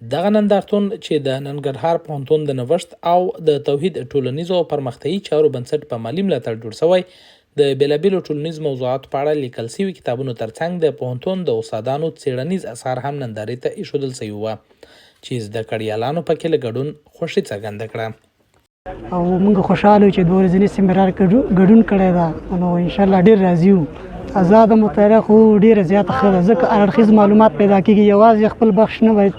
دغه نندارتون چې د ننګرهار پوهنتون د نوښت او د توحید ټولنیزو او پرمختیایي چارو بنسټ په مالي ملاتړ جوړ شوی د بېلابېلو ټولنیز موضوعاتو په اړه لیکل شوي کتابونو ترڅنګ د پوهنتون د استادانو څېړنیز اثار هم نندارې ته ایښودل شوي وو چې زده کړیالانو پکې له ګډون خوښي څرګنده کړه. او موږ خوشحاله یو چې د ورځني سیمینار ګډون کړی ده، نو انشاءالله ډېر راضي یو. آزاده مطالعه خو ډېره زیاته ښه ده، ځکه هر اړخیز معلومات پیدا کېږي، یوازې خپل بخش نه باید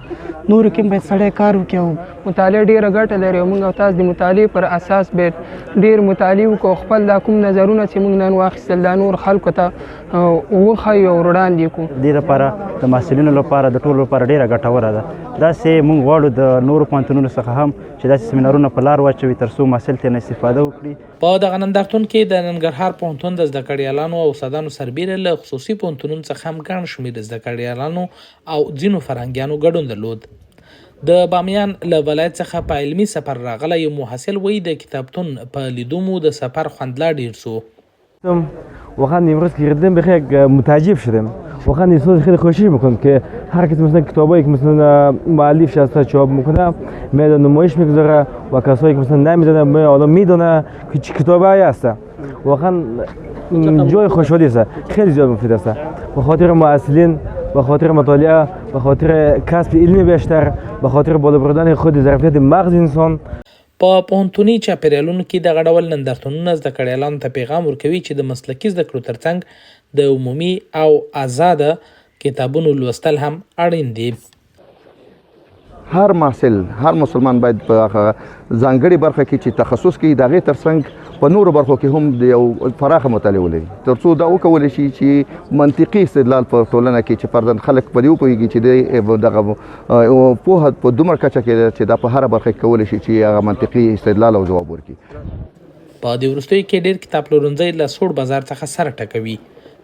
نورو کې باید سړی کار وکړي. مطالعه ډېره ګټه لري او موږ او تاسو د مطالعې پر اساس باید ډېر مطالعه وکړو، خپل دا کوم نظرونه چې موږ نن واخیستل دا نور خلکو ته وښیو او وړاندې کړو. دې لپاره د محصلینو لپاره د ټولو لپاره ډېره ګټوره ده. داسې موږ غواړو د نورو پوهنتونونو څخه هم چې داسې سیمینارونه په لار واچوي تر څو محصل ترې استفاده وکړي. په دغه نندارتون کې د ننګرهار پوهنتون د زده کړیالانو او استادانو سربیره له خصوصي پوهنتونونو څخه هم ګڼ شمېر زده کړیالانو او ځینو فرهنګیانو ګډون درلود. د بامیان له ولایت څخه په علمي سفر راغلی یو محصل وایي د کتابتون په لیدو مو د سفر خوند لا ډیر شو. واقعا امروز که گردم بخیر متعجب شدم. واقعا احساس خیلی خوشی میکنم که هر کسی مثلا کتابایی که مثلا مؤلف شده چاپ میکنه میاد نمایش میگذاره و کسایی که مثلا نمیدونه آدم میدونه که چه کتابایی هست. واقعا جای خوشحالی است، خیلی زیاد مفید است به خاطر محصلین، به خاطر مطالعه، به خاطر کسب علمی بیشتر، به خاطر بالا بردن خود ظرفیت مغز انسان. په پوهنتوني چاپیریالونو کې دغه ډول نندارتونونه زده کړیالانو ته پیغام ورکوي چې د مسلکي زده کړو ترڅنګ د عمومي او آزاده کتابونو لوستل هم اړین دي. هر محصل، هر مسلمان باید په ځانګړې برخه کې چې تخصص کوي د هغې ترڅنګ په نورو برخو کې هم د یو پراخه مطالعه ولري تر څو دا وکولی شي چې منطقي استدلال په ټولنه کې چې فرضاً خلک په دې وپوهېږي چې دغه پوهه په دومره کچه کې ده چې دا په هره برخه کې کولی شي چې هغه منطقي استدلال او جواب ورکړي. په دې وروستیو کې ډېر کتاب پلورنځي له سوړ بازار څخه سر ټکوي،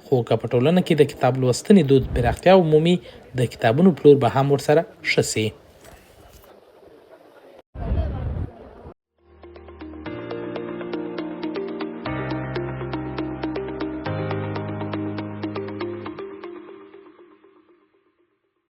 خو که په ټولنه کې د کتاب لوستنې دود پراختیا ومومي د کتابونو پلور به هم ورسره ښه سي.